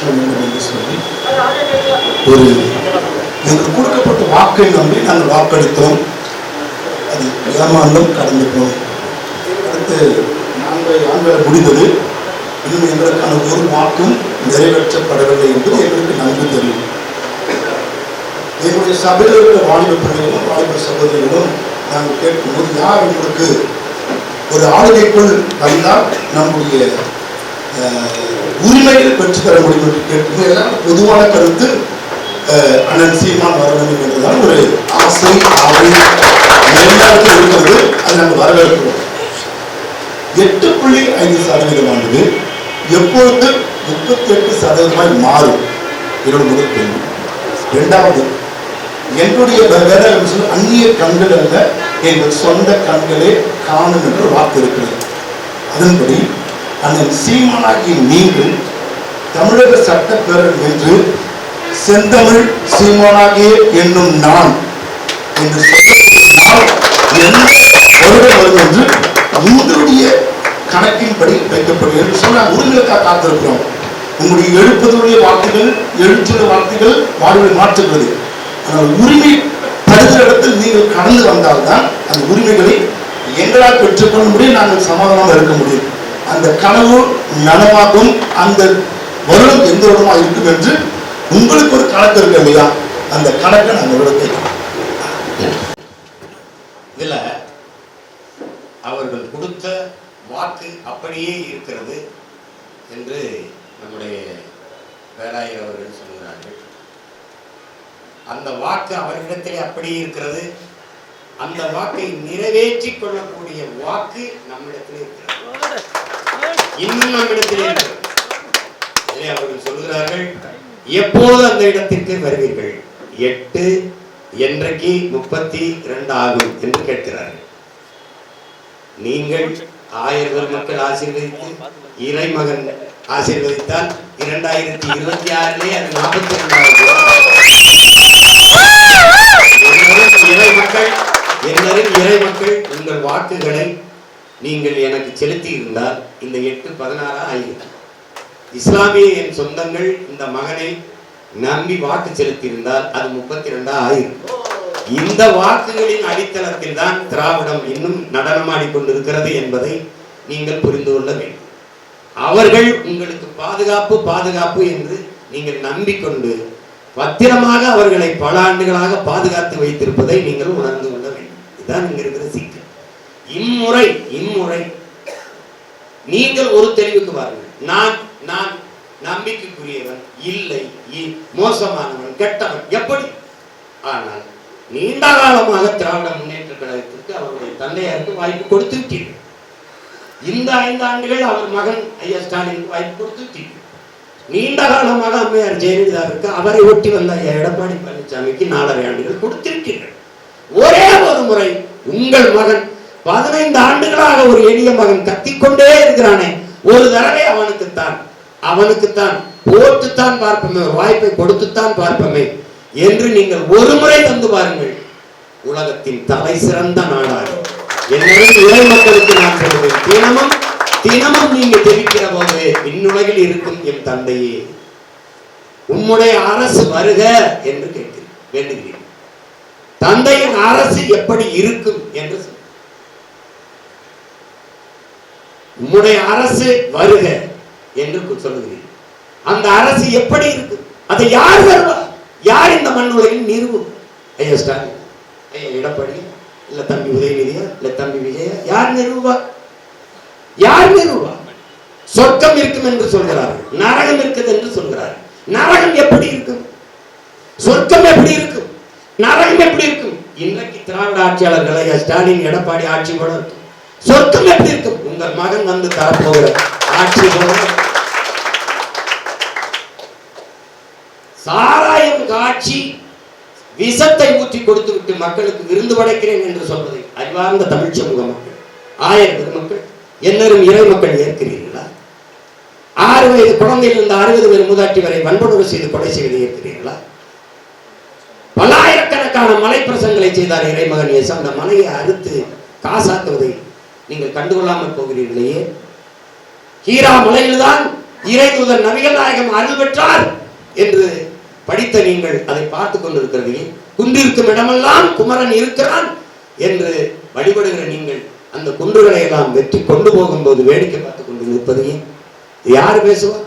நிறைவேற்ற வேண்டும் என்று சொல்லி ஒரு எங்களுக்கு கொடுக்கப்பட்ட வாக்கை நம்பி நாங்கள் வாக்களித்தோம். அது ஏமாந்தம் கடந்துட்டோம். அடுத்து 4 ஆண்டுகள் முடிந்தது. இன்னும் எங்களுக்கான ஒரு வாக்கும் நிறைவேற்றப்படவில்லை என்று எங்களுக்கு நன்கு தெரியும். எங்களுடைய சபையில் இருக்கிற வாலிப பிள்ளைகளும் வாலிப சகோதரிகளும் நாங்கள் கேட்கும்போது, யார் உங்களுக்கு ஒரு ஆளுகைக்குள் வந்தால் நம்முடைய உரிமைகள் பெற்றுத்தர முடியும் என்று கேட்கும்போது எல்லாரும் பொதுவான கருத்து அண்ணன் சீமான் வர வேண்டும் என்றுதான் ஒரு ஆசை எல்லாருக்கும் இருக்கிறது. அதை நாங்கள் வரவேற்கிறோம். 8.5% எப்பொழுது 38% மாறும் என்னோட முதல் கேள்வி. இரண்டாவது, என்னுடைய அந்நிய கண்கள் அல்ல, எங்கள் சொந்த கண்களே காணும் என்று வாக்கு இருக்கிறது. அதன்படி அண்ணன் சீமானாகிய நீங்கள் தமிழக சட்டப்பேரவை என்று செந்தமிழ் சீமானாகிய என்னும் நான் என்று சொல்லக்கூடிய நாள் என்ன வருடம் வரும் என்று உங்களுடைய கணக்கின்படி வைக்கப்படுகிறது என்று சொல்ல உறுதிகளுக்காக காத்திருக்கிறோம். உங்களுடைய எழுப்பதுடைய வார்த்தைகள், எழுத்துள்ள வார்த்தைகள் வாழ்வை மாற்றுகிறது. ஆனால் உரிமை தடுத்த இடத்தில் நீங்கள் கடந்து வந்தால்தான் அந்த உரிமைகளை எங்களால் பெற்றுக்கொள்ள முடியும், நாங்கள் சமாதானமாக இருக்க முடியும். அந்த கனவு நனவாகும். அந்த வருடம் எந்த வருடமாக இருக்கும் என்று உங்களுக்கு ஒரு கணக்கு இருக்கு இல்லையா? அந்த கணக்கை நாங்கள் கேட்கலாம். இதுல அவர்கள் கொடுத்த வாக்கு அப்படியே இருக்கிறது என்று நம்முடைய பேராயர் அவர்கள் சொல்கிறார்கள். அந்த வாக்கு அவர்களிடத்திலே அப்படியே இருக்கிறது. அந்த வாக்கை நிறைவேற்றிக் கொள்ளக்கூடிய வாக்கு நம்மிடத்திலே இருக்கிறது, இன்னும் நம்மிடத்திலே இருக்கிறது. அவர்கள் சொல்கிறார்கள், எப்போது அந்த இடத்திற்கு வருவீர்கள்? 8 என்றைக்கு 32 ஆகும் என்று கேட்கிறார்கள். நீங்கள் 1000 மக்கள் ஆசீர்வதித்து இறைமகன் ஆசீர்வதித்தால் 2026 அது 42 எல்லாரும் இறை மக்கள் உங்கள் வாக்குகளை நீங்கள் எனக்கு செலுத்தி இருந்தால் இந்த 8-16 ஆகிறது. இஸ்லாமிய என் சொந்தங்கள் இந்த மகனை நம்பி வாக்கு செலுத்தி இருந்தால் அது 32 ஆயிரம். இந்த வாக்குகளின் அடித்தளத்தில் தான் திராவிடம் இன்னும் நடனமாடிக்கொண்டிருக்கிறது என்பதை நீங்கள் புரிந்து கொள்ள வேண்டும். அவர்கள் உங்களுக்கு பாதுகாப்பு பாதுகாப்பு என்று நீங்கள் நம்பிக்கொண்டு பத்திரமாக அவர்களை பல ஆண்டுகளாக பாதுகாத்து வைத்திருப்பதை நீங்கள் உணர்ந்து கொள்ள வேண்டும். இதுதான் இங்க இருக்கிற சிக்கல். இம்முறை நீங்கள் ஒரு தெளிவுக்கு வாருங்கள். நான் நம்பிக்கைக்குரியவன் இல்லை, மோசமானவன், கெட்டவன், எப்படி? ஆனால் நீண்ட காலமாக திராவிட முன்னேற்ற கழகத்திற்கு அவருடைய தந்தையாருக்கு வாய்ப்பு கொடுத்து விட்டீர்கள். இந்த 5 ஆண்டுகள் அவர் மகன் ஐயா ஸ்டாலினுக்கு வாய்ப்பு கொடுத்து விட்டீர்கள். நீண்ட காலமாக அம்மையார் ஜெயலலிதாவிற்கு அவரை ஒட்டி வந்த ஐயா எடப்பாடி பழனிசாமிக்கு 4.5 ஆண்டுகள் கொடுத்திருக்கிறீர்கள். ஒரே ஒரு முறை உங்கள் மகன் 15 ஆண்டுகளாக ஒரு எளிய மகன் கத்திக்கொண்டே இருக்கிறானே, ஒரு தடவை அவனுக்குத்தான் போட்டுத்தான் பார்ப்போமே, வாய்ப்பை கொடுத்துத்தான் பார்ப்போமே என்று நீங்கள் ஒரு முறை தந்து பாருங்கள். உலகத்தின் தலை சிறந்த நாடாக என்னுடைய இறை மக்களுக்கு நான் சொல்கிறேன். தினமும் நீங்க தெரிவிக்கிற போது விண்ணுலகில் இருக்கும் என் தந்தையே, உம்முடைய அரசு வருக என்று வேண்டுகிறேன். தந்தையின் அரசு எப்படி இருக்கும் என்று உம்முடைய அரசு வருக என்று சொல்லுகிறேன். அந்த அரசு எப்படி இருக்கு? அதை யார் வருவார்? யார் இந்த மண் உலகில் நிறுவும்? ஐயா ஸ்டாலின், ஐயா எடப்பாடி, இல்ல தம்பி உதயநிதியா, இல்ல தம்பி விஜயா? யார் நிறுவுவார்? சொர்க்கம் இருக்கும் என்று சொல்கிறார்கள், நரகம் இருக்குது என்று சொல்கிறார்கள். நரகம் எப்படி இருக்கும்? சொர்க்கம் எப்படி இருக்கும்? நரகம் எப்படி இருக்கும்? இன்றைக்கு திராவிட ஆட்சியாளர்களை ஸ்டாலின் எடப்பாடி ஆட்சி போல இருக்கும். சொர்க்கம் எப்படி இருக்கும்? உங்கள் மகன் வந்து தரப்போகிற ஆட்சி போல. சாராயம் காட்சி விஷத்தை ஊற்றி கொடுத்து விட்டு மக்களுக்கு விருந்து படைக்கிறேன் என்று சொல்வதை அறிவார்ந்த தமிழ் சமூக மக்கள், 1000 பெருமக்கள், எல்லாரும் இறை மக்கள் ஏற்கிறீர்களா? 6 வயது குழந்தையிலிருந்து 60 வயது மூதாட்டி வரை வன்புணர்வு செய்து கொலை செய்வதை ஏற்கிறீர்களா? பல்லாயிரக்கணக்கான மலை பிரசங்களை செய்தார் இறைமகன் இயேசு. அந்த மலையை அறுத்து காசாக்குவதை நீங்கள் கண்டுகொள்ளாமல் போகிறீர்களே. ஹீரா மலையில்தான் இறைதூதர் நபிகள் நாயகம் அருள் பெற்றார் என்று படித்த நீங்கள் அதை பார்த்துக் கொண்டிருக்கிறீர்கள். குன்றிருக்கும் இடமெல்லாம் குமரன் இருக்கிறான் என்று வழிபடுகிற நீங்கள் அந்த குன்றுகளை எல்லாம் வெற்றி கொண்டு போகும்போது வேடிக்கை பார்த்துக் கொண்டு இருப்பதையும் யார் பேசுவார்?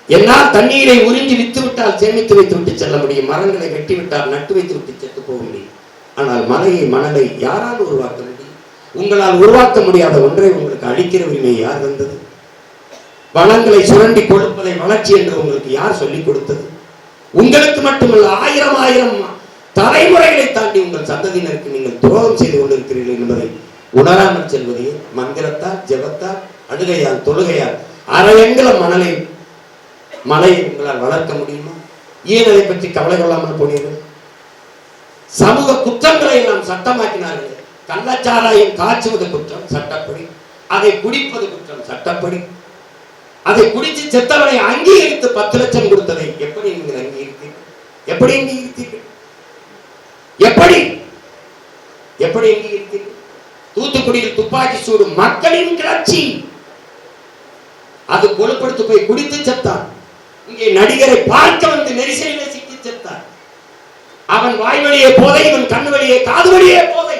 என்னால் தண்ணீரை உறிஞ்சி வித்து விட்டால் சேமித்து வைத்து விட்டு செல்ல முடியும், மரங்களை வெட்டி விட்டால் நட்டு வைத்து விட்டு செத்து போக முடியும். ஆனால் மலையை மணலை யாரால் உருவாக்க முடியும்? உங்களால் உருவாக்க முடியாத ஒன்றை உங்களுக்கு அளிக்கிற உரிமை யார் வந்தது? வளங்களை சுரண்டி கொடுப்பதை வளர்ச்சி என்று உங்களுக்கு யார் சொல்லிக் கொடுத்தது? உங்களுக்கு மட்டுமல்ல, ஆயிரம் ஆயிரம் தலைமுறைகளை தாண்டி உங்கள் சந்ததியினருக்கு நீங்கள் துரோகம் செய்து கொண்டிருக்கிறீர்கள் என்பதை உணராமல் செல்வதே மந்திரத்தால், ஜெபத்தால், அழுகையால், தொழுகையால் அரையங்கள மலையை உங்களால் வளர்க்க முடியுமா? ஏன் அதை பற்றி கவலை கொள்ளாமல் போனீர்கள்? சமூக குற்றங்களை எல்லாம் சட்டமாக்கினார்கள். கள்ளச்சாராயம் காய்ச்சுவது குற்றம் சட்டப்படி, அதை குடிப்பது குற்றம் சட்டப்படி. அதை குடித்து செத்தவனை அங்கீகரித்து 10 லட்சம் கொடுத்ததை எப்படி நீங்கள் அங்கீகரித்தீர்கள்? எப்படி அங்கீகரித்தீர்கள்? எப்படி அங்கீகரித்தீர்கள்? தூத்துக்குடியில் துப்பாக்கி சூடு மக்களின் கிளர்ச்சி, அது கொழுப்படுத்து போய் குடித்து செத்தான். இங்கே நடிகரை பார்க்க வந்து நெரிசலில் சிக்கி செத்தான். அவன் வாய் வழியே போதை, இவன் கண்ணு வழியே காது வழியே போதை.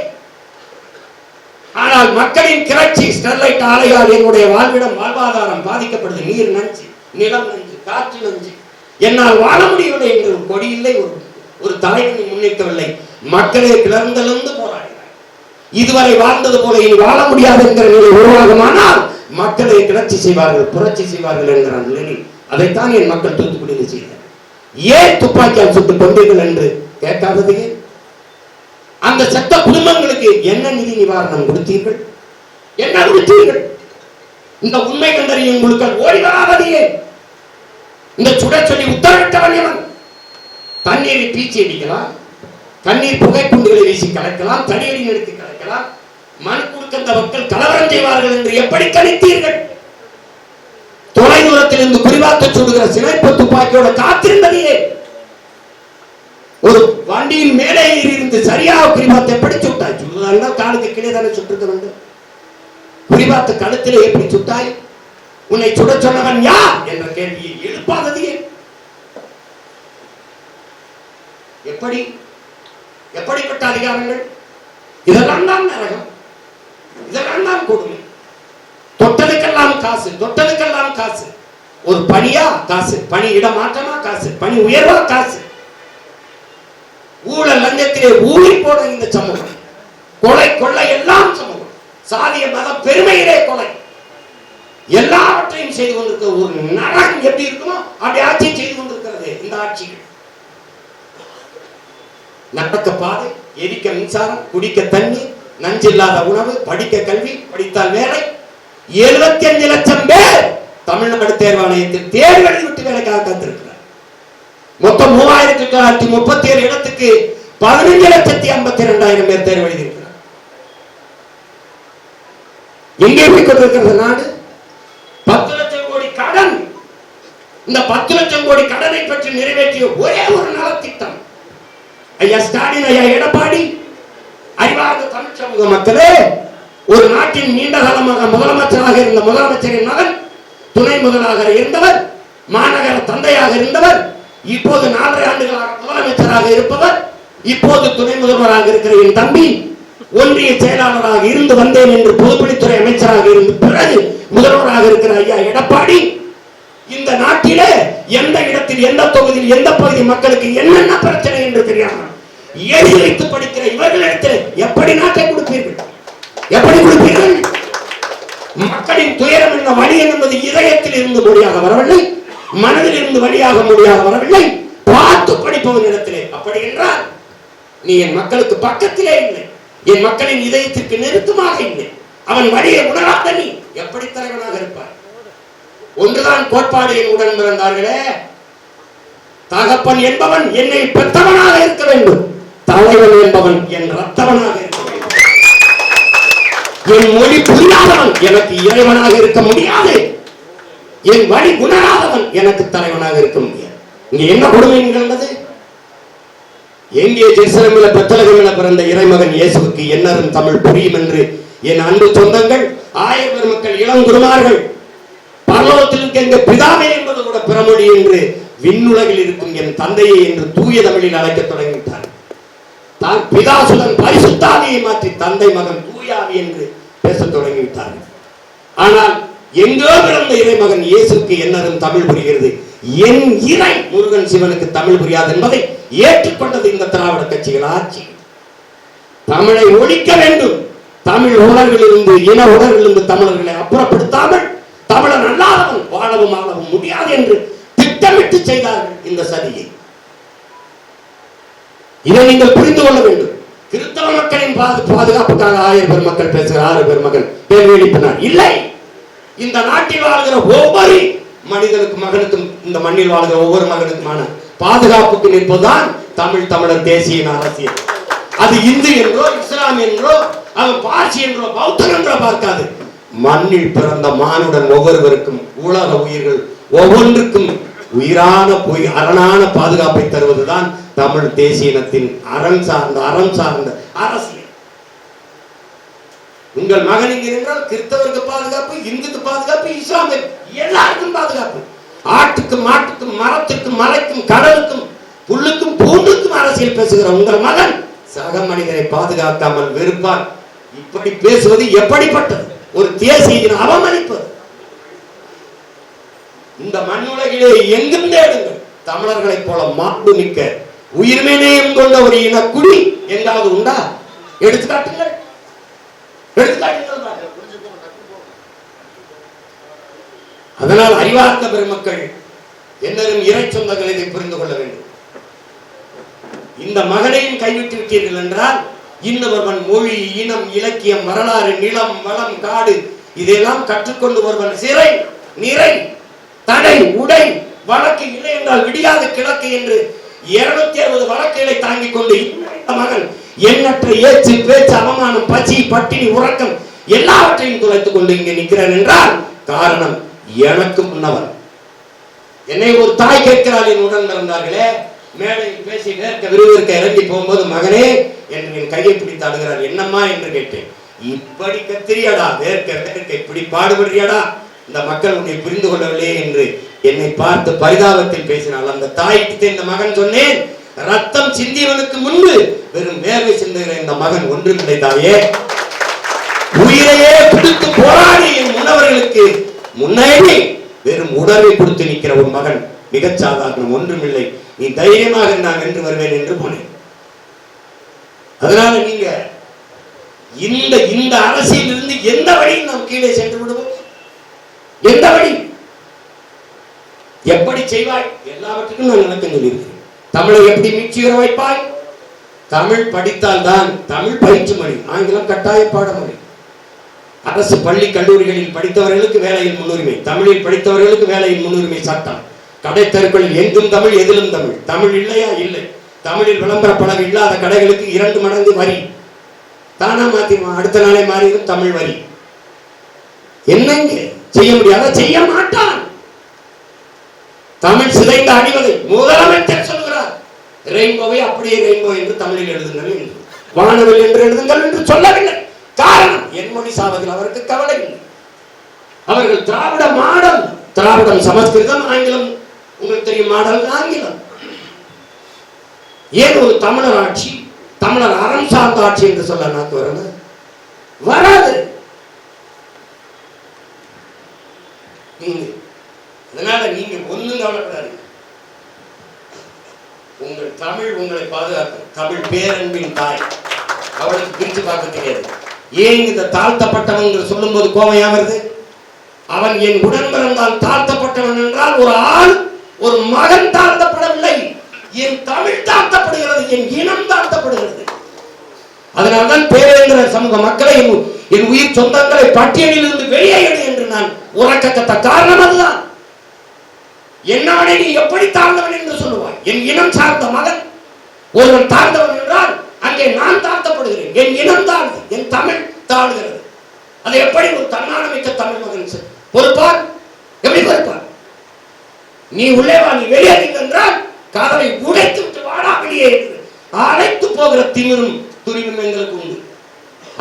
ஆனால் மக்களின் கிளர்ச்சி, ஸ்டெர்லைட் ஆலையால் என்னுடைய வாழ்வாதாரம் பாதிக்கப்படுது. நீர் நஞ்சு, நிலம் நஞ்சு, காற்று நஞ்சு, என்னால் வாழ முடியவில்லை என்று கொடி இல்லை, ஒரு தலைவனை முன்னிற்கவில்லை. மக்களே கிளர்ந்தெழுந்து போராடினார். இதுவரை வாழ்ந்தது போல இனி வாழ முடியாது என்கிற நிலை உருவாகுமானால் மக்களை கிளர்ச்சி செய்வார்கள், புரட்சி செய்வார்கள் என்கிற நிலையில் அதைத்தான் என் மக்கள் தூத்துக்குடியில் செய்தார். ஏன் துப்பாக்கியால் சுட்டுக் கொண்டீர்கள் என்று கேட்காதது? அந்த செத்த குடும்பங்களுக்கு என்ன நிதி நிவாரணம் கொடுத்தீர்கள்? என்ன கொடுத்தீர்கள்? இந்த உண்மை கண்டறியும் உங்களுக்கு ஓடி வராதே. இந்த சுட சொல்லி உத்தரவிட்டவன் எவன்? தண்ணீரை பீச்சி அடிக்கலாம், தண்ணீர் புகைக்குண்டுகளை வீசி கலக்கலாம், தடியடி நிறுத்தி கலக்கலாம், மண் கொடுக்கின்ற மக்கள் கலவரம் செய்வார்கள் என்று எப்படி கணித்தீர்கள்? தொலைதூரத்தில் இருந்து குறிவாக்க சுடுகிற சினைப்பு துப்பாக்கியோட காத்திருந்ததையே. ஒரு வண்டியின் மேலே இருந்து சரியாக குறிபாத்தை எப்படி சுட்டாய்? சுடுவதால் காலுக்கு கீழே தானே சுட்டிருக்க வேண்டும். குறிபாத்த கழுத்திலே எப்படி சுட்டாய்? உன்னை சுட சொன்னவன் யார் என்ற கேள்வியை எழுப்பாததையே. எப்படிப்பட்ட அதிகாரங்கள்? இதெல்லாம் தான் நரகம், இதெல்லாம் தான் கொடுமை. தொட்டதுக்கெல்லாம் காசு, தொட்டதுக்கெல்லாம் காசு. ஒரு பணியா காசு, பணி இடமாற்றமா காசு, பணி உயர்வா காசு. ஊழல் லஞ்சத்திலே ஊறி போன இந்த சமூகம், கொலை கொள்ளை எல்லாம் சமூகம், சாதிய மத பெருமையிலே கொலை, எல்லாவற்றையும் செய்து கொண்டிருக்கிற ஒரு நரகம் எப்படி இருக்குமோ அப்படி ஆட்சி செய்து கொண்டிருக்கிறது இந்த ஆட்சிகள். நடக்க பாதை, எரிக்க மின்சாரம், குடிக்க தண்ணீர், நஞ்சில்லாத உணவு, படிக்க கல்வி, படித்தால் வேலை. 75 லட்சம் பேர் தமிழ்நாடு தேர்வாணையத்தில் தேர்வு எழுதிவிட்டு வேலைக்காக காத்திருக்கிறார். மொத்தம் 3937 இடத்துக்கு 15,52,000 பேர் தேர்வு எழுதியிருக்கிறார். எங்கே போய் கொண்டிருக்கிறது நாடு? 10 லட்சம் கோடி கடன். இந்த 10 லட்சம் கோடி கடனை பற்றி நிறைவேற்றிய ஒரே ஒரு நலத்திட்டம் ஐயா ஸ்டாலின், ஐயா எடப்பாடி. அறிவார்ந்த தமிழ் சமூக மக்களே, ஒரு நாட்டின் நீண்ட காலமாக முதலமைச்சராக இருந்த முதலமைச்சரின் மகன், துணை முதலாக இருந்தவர், மாநகர தந்தையாக இருந்தவர், இப்போது 4 ஆண்டுகளாக முதலமைச்சராக இருப்பவர், இப்போது துணை முதல்வராக இருக்கிற என் தம்பி, ஒன்றிய செயலாளராக இருந்து வந்தேன் என்று பொதுப்பணித்துறை அமைச்சராக இருந்து பிறகு முதல்வராக இருக்கிற ஐயா எடப்பாடி, இந்த நாட்டிலே எந்த இடத்தில், எந்த தொகுதியில், எந்த பகுதி மக்களுக்கு என்னென்ன பிரச்சனை என்று தெரியாமல் எழுதி வைத்து படிக்கிற இவர்களிடத்தில் எப்படி நாட்டை கொடுப்பீர்கள்? எப்படி கொடுப்பீர்கள்? மக்களின் துயரம் என்ன, வழி என்பது இதயத்தில் இருந்து மொழியாக வரவில்லை, மனதில் இருந்து வழியாக மொழியாக வரவில்லை, பார்த்து படிப்பவன் இடத்திலே. அப்படி என்றால் நீ என் மக்களுக்கு பக்கத்திலே இல்லை, என் மக்களின் இதயத்திற்கு நெருக்கமாக இல்லை, அவன் வழியை உணராத நீ எப்படி தலைவனாக இருப்பார்? ஒன்றுதான் கோட்பாடு. என் உடன் பிறந்தார்களே, தகப்பன் என்பவன் என்னை பெற்றவனாக இருக்க வேண்டும், தலைவன் என்பவன் என் ரத்தவனாக இருக்க வேண்டும். என் மொழி புரியாதவன் எனக்கு இறைவனாக இருக்க முடியாது, என் வழி உணராதவன் எனக்கு தலைவனாக இருக்க முடியாது. இங்க என்ன கொடுமை நிகழ்ந்தது? எங்கே ஜெருசலேமில் பெத்லகேமில் பிறந்த இறைமகன் இயேசுவுக்கு என்னரும் தமிழ் புரியும் என்று என் அன்பு சொந்தங்கள், ஆயர் பெருமக்கள், இளங்குருமார்கள், பரலோகத்தில் இருக்க எங்க பிதாவே என்பது கூட பிறமொழி என்று விண்ணுலகில் இருக்கும் என் தந்தையை என்று தூய தமிழில் அழைக்க தொடங்கிவிட்டார். தான் பிதாசுடன் பரிசுத்தாவியை மாற்றி தந்தை மகன் தூயாவி என்று பேச தொடங்கிவிட்டார்கள். ஆனால் எங்கோ பிறந்த இறைமகன் இயேசுக்கு என்னதும் தமிழ் புரிகிறது. என் இறை முருகன் சிவனுக்கு தமிழ் புரியாது என்பதை ஏற்றுக்கொண்டது இந்த திராவிட கட்சிகள் ஆட்சி. தமிழை ஒழிக்க வேண்டும். தமிழ் உணர்விலிருந்து இன உணர்விலிருந்து தமிழர்களை அப்புறப்படுத்தாமல் தமிழன் அல்லாதவன் வாழவும் ஆளவும் முடியாது என்று திட்டமிட்டு செய்தார்கள் இந்த சதியை. இதை நீங்கள் புரிந்து கொள்ள வேண்டும். கிறிஸ்தவ மக்களின் பாதுகாப்புக்காக 1000 பெருமக்கள் பேசுகிற 6 பெருமக்கள் கேள்வி எழுப்பினார். இல்லை, இந்த நாட்டில் வாழ்கிற ஒவ்வொரு மனிதனுக்கு மகனுக்கும் இந்த மண்ணில் வாழ்கிற ஒவ்வொரு மகனுக்குமான பாதுகாப்புக்கு நிற்பதுதான் தமிழர் தேசிய அரசியல். அது இந்து என்றோ இஸ்லாம் என்றோ அவன் பார்சி என்றோ பௌத்தன் என்றோ பார்க்காது. மண்ணில் பிறந்த மானுடன் ஒவ்வொருவருக்கும் உலக உயிர்கள் ஒவ்வொன்றுக்கும் உயிரான அரணான பாதுகாப்பை தருவதுதான் தமிழ் தேசிய இனத்தின் அறம் சார்ந்த அரசியல். உங்கள் மகன் இங்கே என்றால் கிறிஸ்தவருக்கு பாதுகாப்பு, இந்துக்கு பாதுகாப்பு, இஸ்லாமிய எல்லாருக்கும் பாதுகாப்பு. ஆட்டுக்கும் மாட்டுக்கும் மரத்துக்கும் மலைக்கும் கடலுக்கும் புல்லுக்கும் பூண்டுக்கும் அரசியல் பேசுகிற உங்கள் மகன் சக மனிதரை பாதுகாக்காமல் வெறுப்பார். இப்படி பேசுவது எப்படிப்பட்டது? ஒரு தேசிய அவமதிப்பது. இந்த மண்ணுலகிலே எங்கும் தேடுங்கள் தமிழர்களைப் போல மாண்பு மிக்க உயிர்மேனேயம் கொண்ட ஒரு இனக்குடி எங்காவது உண்டா? எடுத்துக்காட்டுங்கள். அதனால் அறிவார்ந்த பெருமக்கள் என்னரும் இறை சொந்தங்கள் இதை புரிந்து கொள்ள வேண்டும். இந்த மகனையும் கைவிட்டு விட்டீர்கள் என்றால் இன்னொருவன் மொழி, இனம், இலக்கியம், வரலாறு, நிலம், வளம், காடு இதையெல்லாம் கற்றுக்கொண்டு ஒருவன் சிறை, நிறை, தடை, உடை, வழக்கு இல்லை என்றால் விடியாது கிழக்கு என்று 260 வழக்குகளை தாங்கிக் கொண்டு இந்த மகன் எண்ணற்ற ஏச்சு, பேச்சு, அவமானம், பசி, பட்டினி, உறக்கம் எல்லாவற்றையும் துளைத்துக் கொண்டு இங்கே நிற்கிறான் என்றால் காரணம் எனக்கு முன்னவர். என்னை ஒரு தாய் கேட்கிறாள், என் உடன் பிறந்தார்களே, மேடையில் பேசி விறுவிறுக்க இறங்கி போகும்போது மகனே என்று என் கையை பிடித்து அழுகிறார். என்னம்மா என்று கேட்டேன். இப்படி கத்திரியாடா, வேர்க்க இப்படி பாடுபடுறியாடா, இந்த மக்கள் உன்னை புரிந்து கொள்ளவில்லையே என்று என்னை பார்த்து பரிதாபத்தில் பேசினாள். அந்த தாய்க்கு இந்த மகன் சொன்னேன், ரத்தம் சிந்தியவனுக்கு முன்பு வெறும் வேர்வை சிந்துகிற இந்த மகன் ஒன்றுமில்லை தாயே. உயிரையே பிடித்து போராடி என் முன்னவர்களுக்கு முன்னாடி வெறும் உணர்வை கொடுத்து நிற்கிற ஒரு மகன் மிகச் சாதாரணம், ஒன்றுமில்லை. நீ தைரியமாக நான் வென்று வருவேன் என்று போனேன். அதனால நீங்க இந்த அரசியல் இருந்து எந்த வழியில் நாம் கீழே சென்று விடுவோம்? எந்த வழி? எப்படி செய்வாய்? எல்லாவற்றுக்கும் நான் விளக்கம் சொல்லியிருக்கிறேன். தமிழை எப்படி மீட்சியுற வைப்பாய்? தமிழ் படித்தால் தான் தமிழ் பயிற்று மொழி, ஆங்கிலம் கட்டாய பாடமொழி. அரசு பள்ளி கல்லூரிகளில் படித்தவர்களுக்கு வேலையில் முன்னுரிமை, தமிழில் படித்தவர்களுக்கு வேலையில் முன்னுரிமை சட்டம். கடை தெருக்களில் எங்கும் தமிழ், எதிலும் தமிழ். தமிழ் இல்லையா? இல்லை. தமிழில் விளம்பர பலகை இல்லாத கடைகளுக்கு 2 மடங்கு வரி. தானா மாத்தி அடுத்த நாளே மாறிடும் தமிழ் வரி. என்னங்க செய்ய முடியாத? செய்ய மாட்டான். தமிழ் சிதைந்த அணிவதை முதலமைச்சர் சொல்கிறார். ரெயின்போவை அப்படியே ரெயின்போ என்று தமிழில் எழுதுங்கள் என்று, வானவில் என்று எழுதுங்கள் என்று சொல்லவில்லை. காரணம், என் மொழி சாவதில் அவருக்கு கவலை இல்லை. அவர்கள் திராவிட மாடல், திராவிடம் சமஸ்கிருதம், ஆங்கிலம் உங்களுக்கு தெரியும், மாடல் ஆங்கிலம். ஏன் ஒரு தமிழர் ஆட்சி, தமிழர் அறம் சார்ந்த ஆட்சி என்று சொல்ல நாக்கு வரது? வராது. அதனால நீங்க ஒண்ணும் கவலைப்படாது. உங்கள் தமிழ் உங்களை பாதுகாக்கும். தமிழ் பேரன்பின் தாய், அவளுக்கு பிரிச்சு பார்க்க தெரியாது. ஏன் இந்த தாழ்த்தப்பட்டவன் சொல்லும் போது கோபம் வருது? அவன் என் உடன் பிறந்தால் தாழ்த்தப்பட்டவன் என்றால் ஒரு ஆள், ஒரு மகன் தாழ்த்தப்படவில்லை. என் தமிழ் தாழ்த்தப்படுகிறது, என் இனம் தாழ்த்தப்படுகிறது. அதனால்தான் பேரேந்திர சமூக மக்களை, என் உயிர் சொந்தங்களை பட்டியலில் இருந்து வெளியேறு என்று நான் உறக்கத்த காரணம் அதுதான். என்னவனை நீ எப்படி தாழ்ந்தவன் என்று சொல்லுவாய்? என் இனம் சார்ந்த மகன் ஒருவன் தாழ்ந்தவன் என்றால் அங்கே நான் தாழ்த்தப்படுகிறேன். என் இனம் தாழ்ந்து, என் தமிழ் தாழ்கிறது. அது எப்படி ஒரு தன்னானமிக்க தமிழ் மகன் பொறுப்பார்? எப்படி பொறுப்பார்? நீ உள்ளே வா, நீ வெளியேறி என்றால் காதலை உடைத்து விட்டு வாடா வெளியே அழைத்து போகிற திமிரும் துணிவும் எங்களுக்கு உண்டு.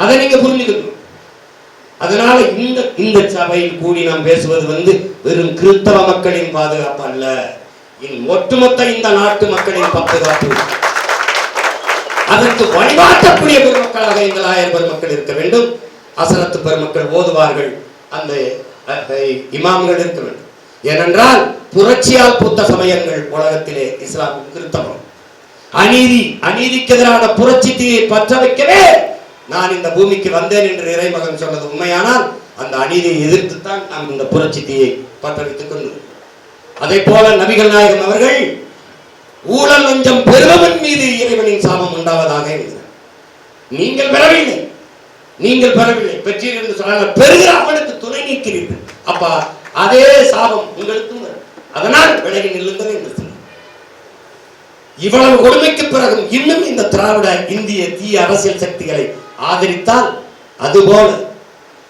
அதை நீங்க புரிஞ்சுக்கணும். அதனால இந்த சபையில் கூடி நாம் பேசுவது வெறும் கிறிஸ்தவ மக்களின் பாதுகாப்பு அல்ல, ஒட்டுமொத்த இந்த நாட்டு மக்களின் பாதுகாப்பு. அதற்கு வழிபாட்டக்கூடிய பெருமக்களாக இந்த ஆயர் பெருமக்கள் இருக்க வேண்டும். அசரத்து பெருமக்கள் ஓதுவார்கள், அந்த இமாம்கள் இருக்க வேண்டும். ஏனென்றால் புரட்சியால் பூத்த சமயங்கள் உலகத்திலே இஸ்லாம் கிறிஸ்தவம். அநீதிக்கு எதிரான புரட்சி தீயை பற்ற வைக்கவே நான் இந்த பூமிக்கு வந்தேன் என்று இறைமகன் சொன்னது உண்மையானால் அந்த அநீதியை எதிர்த்துத்தான் நாம் இந்த புரட்சி தீயை பற்ற வைத்துக் கொண்டோம். அதே போல நபிகள் நாயகம் அவர்கள் ஊழல் லஞ்சம் பெறுபவன் மீது இறைவனின் சாபம் உண்டாவதாக இருந்தார். நீங்கள் பெறவில்லை, பெற்றீர்கள் என்று சொன்னால் பெறுகிற அவனுக்கு துணை நீக்கிறீர்கள். அப்ப அதே சாபம் உங்களுக்கும் வரும். அதனால் விலகி நில்லுங்கள் என்று சொன்னார். இவ்வளவு கொடுமைக்கு பிறகும் இன்னும் இந்த திராவிட இந்திய தீய அரசியல் சக்திகளை ஆதரித்தால், அதுபோல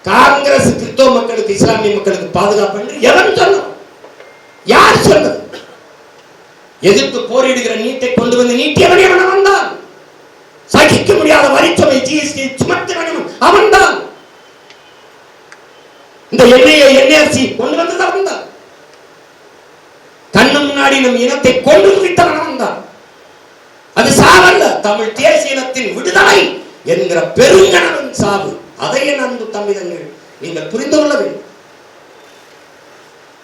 காங்கிரஸ் கிறிஸ்தவ மக்களுக்கு இஸ்லாமிய மக்களுக்கு பாதுகாப்பு என்று எவன் சொன்னான்? யார் சொன்னது? எதிர்த்து போரிடுகிற நீட்டை கொண்டு வந்து நீட்டியவன் எவன்? அவன்தான். சகிக்க முடியாத வரிச்சுமை ஜிஎஸ்டி சுமத்தினவன் அவன்தான். இந்த என்ஏஆர்சி கொண்டு வந்தது அவன்தான். கண்ணு முன்னாடி நம் இனத்தை கொண்டு விட்டவன் அவன்தான். அது சாவல்ல, தமிழ் தேசிய இனத்தின் விடுதலை என்கிற பெருங்கனவின் சாவு. அதையே அன்பு தமிழர்கள் நீங்கள் புரிந்து கொள்ள வேண்டும்.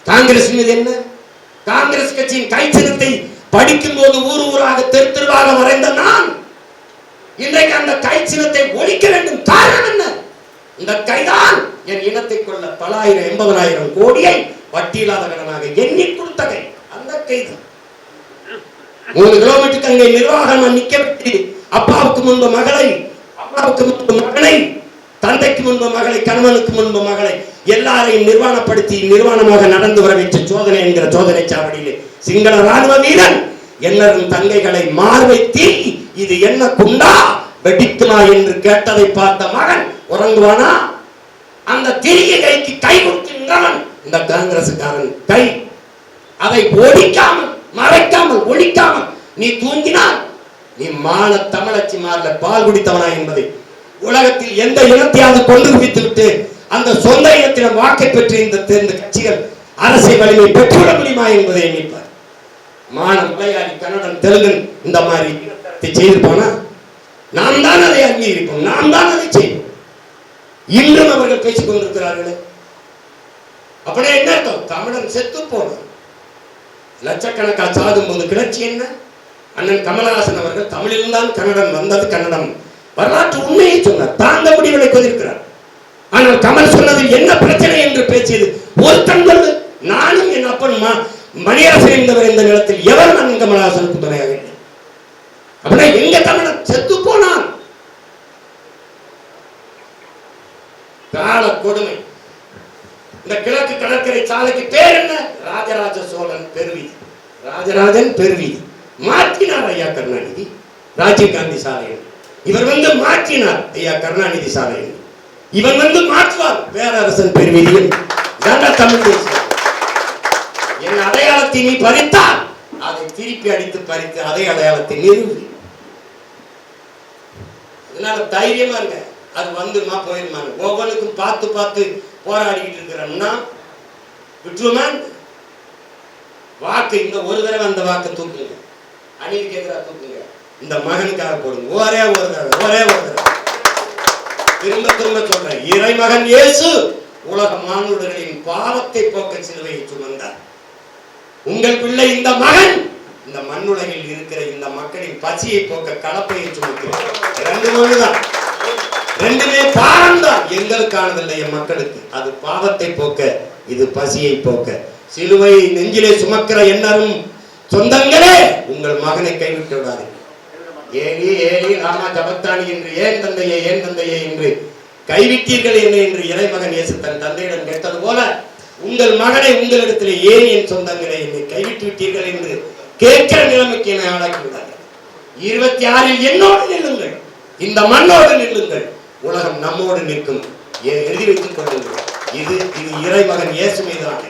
காங்கிரஸ் மீது என்ன? காங்கிரஸ் கட்சியின் கைச்சின்னத்தை படிக்கும் போது ஊர் ஊராக தெரு தெருவாக வரைந்த நான் இன்றைக்கு அந்த கைச்சின்னத்தை ஒழிக்க வேண்டும். காரணம் என்ன? இந்த கைதான் என் இனத்தை கொள்ள பல ஆயிரம் 80,000 கோடியை வட்டியில்லாத கடனாக எண்ணி கொடுத்த கை. அந்த கைதான் 3 கிலோமீட்டருக்கு அங்கே நிர்வாகம் நிக்க விட்டு அப்பாவுக்கு முன்பு மகளை, அம்மாவுக்கு முன்பு மகனை, தந்தைக்கு முன்பு மகளை, கணவனுக்கு முன்பு மகளை எல்லாரையும் நிர்வாணமாக நடந்து வர வைத்த சோதனை என்கிற சோதனை சாவடியிலே சிங்கள ராணுவ வீரன் என்னரும் தங்கைகளை மார்வைத்தி இது என்ன குண்டா வெடிக்குமா என்று கேட்டதை பார்த்த மகன் உறங்குவானா? அந்த திரிய கைக்கு கை கொடுக்கின்றவன் இந்த காங்கிரசுக்காரன் கை. அதை ஒழிக்காமல், மறைக்காமல், ஒழிக்காமல் நீ தூங்கினால் நீ மான தமிழச்சி மாறல பால் குடித்தவனா என்பதை உலகத்தில் எந்த இனத்தையாவது கொண்டு குவித்து விட்டு அந்த சொந்த இனத்திடம் வாக்கை பெற்று இந்த தேர்ந்த கட்சிகள் அரசியல் வலிமை பெற்றுவிட முடியுமா என்பதை எண்ணிப்பார். மானம், மலையாளி, கன்னடன், தெலுங்கன் இந்த மாதிரி செய்திருப்பானா? நாம் தான் அதை அங்கீகரிப்போம், நாம் தான் அதை செய்வோம். இன்றும் அவர்கள் பேசிக் கொண்டிருக்கிறார்களே. அப்படியே என்ன அர்த்தம்? தமிழன் செத்து போனான். லட்சக்கணக்காக சாகும் போது கிளர்ச்சி என்ன? அண்ணன் கமலஹாசன் அவர்கள் தமிழில் தான் கன்னடம் வந்தது, கன்னடம் வரலாற்று உண்மையை சொன்னார், தாங்க முடிவுகளை கொதிர்க்கிறார். ஆனால் கமல் சொன்னதில் என்ன பிரச்சனை என்று பேசியது ஒரு தங்கள். நானும் என் அப்பன் மணியரசன் என்பவர் இந்த நிலத்தில் எவர் நான் கமலஹாசனுக்கு துணையாக இல்லை. அப்படின்னா எங்க தமிழன் செத்து போனான். கால கொடுமை. இந்த கிழக்கு கடற்கரை சாலைக்கு பேர் என்ன? ராஜராஜ சோழன் பெருவீதி, ராஜராஜன் பெருவீதி. மாற்றினார் ஐயா கருணாநிதி ராஜீவ்காந்தி சாலை. இவர் வந்து மாற்றினார் ஐயா கருணாநிதி சாலை. இவன் வந்து மாற்றுவார் பேரரசன் பெருவீதியில். தமிழ் தேசியம் என் அடையாளத்தை நீ பறித்தால் அதை திருப்பி அடித்து பறித்து அதே அடையாளத்தை நிறுவி. அதனால தைரியமா இருங்க. அது வந்துமா போயிருமாங்க. ஒவ்வொன்றுக்கும் பார்த்து பார்த்து போராடிக்கிட்டு இருக்கிறோம்னா விட்டுருமா? வாக்கு இந்த ஒரு தடவை அந்த வாக்கு தூக்குங்க, அநீதிக்கு எதிராக தூக்குங்க, இந்த மகனுக்காக போடுங்க. ஒரே ஒரு தடவை திரும்ப திரும்ப சொல்றேன், இறைமகன் இயேசு உலக மானுடர்களின் பாவத்தை போக்க சிலுவையை சுமந்தார். உங்கள் பிள்ளை இந்த மகன் இந்த மண்ணுலகில் இருக்கிற இந்த மக்களின் பசியை போக்க கலப்பையை சுமக்கிறார். 2 மனுதான், 2மே பாரம் தான். எங்களுக்கானதில்லை, என் மக்களுக்கு. அது பாவத்தை போக்க, இது பசியை போக்க. சிலுவை நெஞ்சிலே சுமக்கிற எண்ணரும் சொந்தங்களே, உங்கள் மகனை கைவிட்டு விடாது. ஏலி ஏலி ராமா ஜபத்தானி என்று ஏன் தந்தையே என்று கைவிட்டீர்கள் என்ன என்று இறைமகன் இயேசு தன் தந்தையிடம் கேட்டது போல உங்கள் மகனை உங்களிடத்திலே ஏன் என் சொந்தங்களை என்னை கைவிட்டு விட்டீர்கள் என்று கேட்கிற நிலைமைக்கு என்னை ஆளாக்கி விடார்கள். 26 என்னோடு நில்லுங்கள், இந்த மண்ணோடு நில்லுங்கள், உலகம் நம்மோடு நிற்கும். எழுதி வைத்துக் கொள்ளுங்கள். இது இறைமகன் இயேசு மீதான